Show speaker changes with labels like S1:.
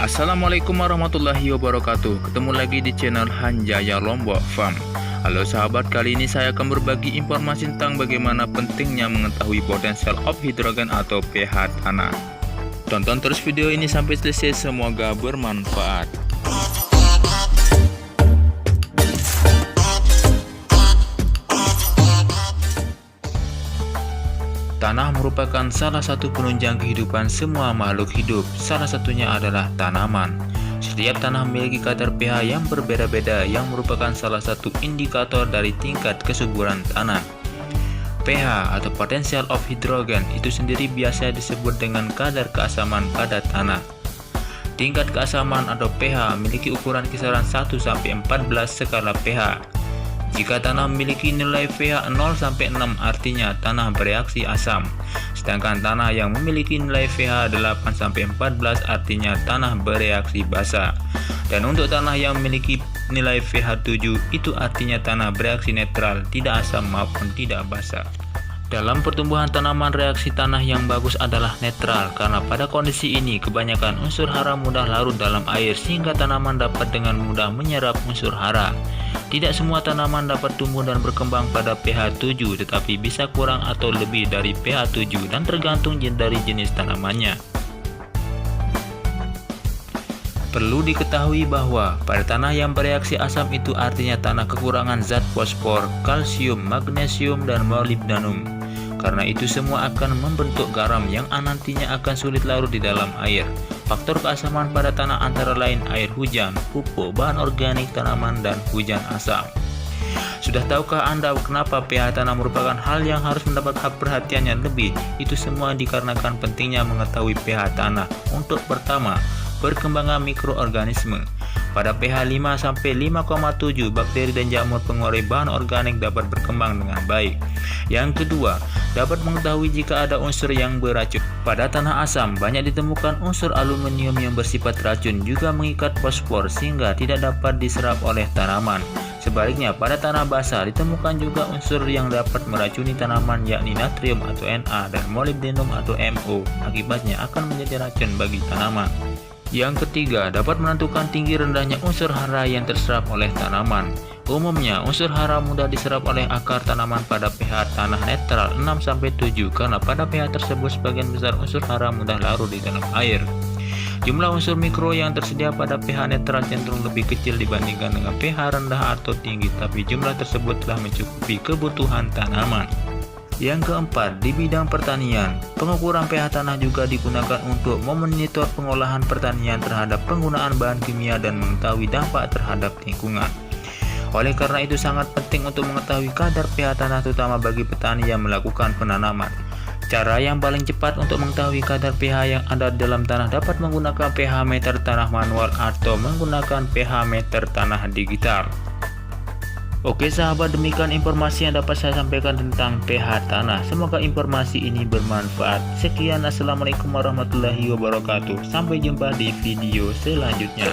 S1: Assalamualaikum warahmatullahi wabarakatuh. Ketemu lagi di channel Hanjaya Lombok Farm. Halo sahabat, kali ini saya akan berbagi informasi tentang bagaimana pentingnya mengetahui potensial of hidrogen atau pH tanah. Tonton terus video ini sampai selesai, semoga bermanfaat. Tanah merupakan salah satu penunjang kehidupan semua makhluk hidup, salah satunya adalah tanaman. Setiap tanah memiliki kadar pH yang berbeda-beda yang merupakan salah satu indikator dari tingkat kesuburan tanah. pH atau potential of hydrogen itu sendiri biasa disebut dengan kadar keasaman pada tanah. Tingkat keasaman atau pH memiliki ukuran kisaran 1-14 skala pH. Jika tanah memiliki nilai pH 0-6 artinya tanah bereaksi asam, sedangkan tanah yang memiliki nilai pH 8-14 artinya tanah bereaksi basa. Dan untuk tanah yang memiliki nilai pH 7 itu artinya tanah bereaksi netral, tidak asam maupun tidak basa. Dalam pertumbuhan tanaman, reaksi tanah yang bagus adalah netral, karena pada kondisi ini kebanyakan unsur hara mudah larut dalam air sehingga tanaman dapat dengan mudah menyerap unsur hara. Tidak semua tanaman dapat tumbuh dan berkembang pada pH 7, tetapi bisa kurang atau lebih dari pH 7 dan tergantung dari jenis tanamannya. Perlu diketahui bahwa pada tanah yang bereaksi asam itu artinya tanah kekurangan zat fosfor, kalsium, magnesium, dan molibdenum. Karena itu semua akan membentuk garam yang nantinya akan sulit larut di dalam air. Faktor keasaman pada tanah antara lain air hujan, pupuk, bahan organik tanaman, dan hujan asam. Sudah tahukah Anda kenapa pH tanah merupakan hal yang harus mendapat hak perhatiannya lebih? Itu semua dikarenakan pentingnya mengetahui pH tanah. Untuk pertama, perkembangan mikroorganisme. Pada pH 5-5,7, bakteri dan jamur pengurai bahan organik dapat berkembang dengan baik. Yang kedua, dapat mengetahui jika ada unsur yang beracun. Pada tanah asam, banyak ditemukan unsur aluminium yang bersifat racun, juga mengikat fosfor sehingga tidak dapat diserap oleh tanaman. Sebaliknya, pada tanah basah ditemukan juga unsur yang dapat meracuni tanaman, yakni natrium atau Na dan molibdenum atau Mo. Akibatnya akan menjadi racun bagi tanaman. Yang ketiga, dapat menentukan tinggi rendahnya unsur hara yang terserap oleh tanaman. Umumnya, unsur hara mudah diserap oleh akar tanaman pada pH tanah netral 6-7 karena pada pH tersebut sebagian besar unsur hara mudah larut di dalam air. Jumlah unsur mikro yang tersedia pada pH netral cenderung lebih kecil dibandingkan dengan pH rendah atau tinggi, tapi jumlah tersebut telah mencukupi kebutuhan tanaman. Yang keempat, di bidang pertanian, pengukuran pH tanah juga digunakan untuk memonitor pengolahan pertanian terhadap penggunaan bahan kimia dan mengetahui dampak terhadap lingkungan. Oleh karena itu sangat penting untuk mengetahui kadar pH tanah terutama bagi petani yang melakukan penanaman. Cara yang paling cepat untuk mengetahui kadar pH yang ada di dalam tanah dapat menggunakan pH meter tanah manual atau menggunakan pH meter tanah digital. Oke sahabat, demikian informasi yang dapat saya sampaikan tentang pH tanah. Semoga informasi ini bermanfaat. Sekian, assalamualaikum warahmatullahi wabarakatuh. Sampai jumpa di video selanjutnya.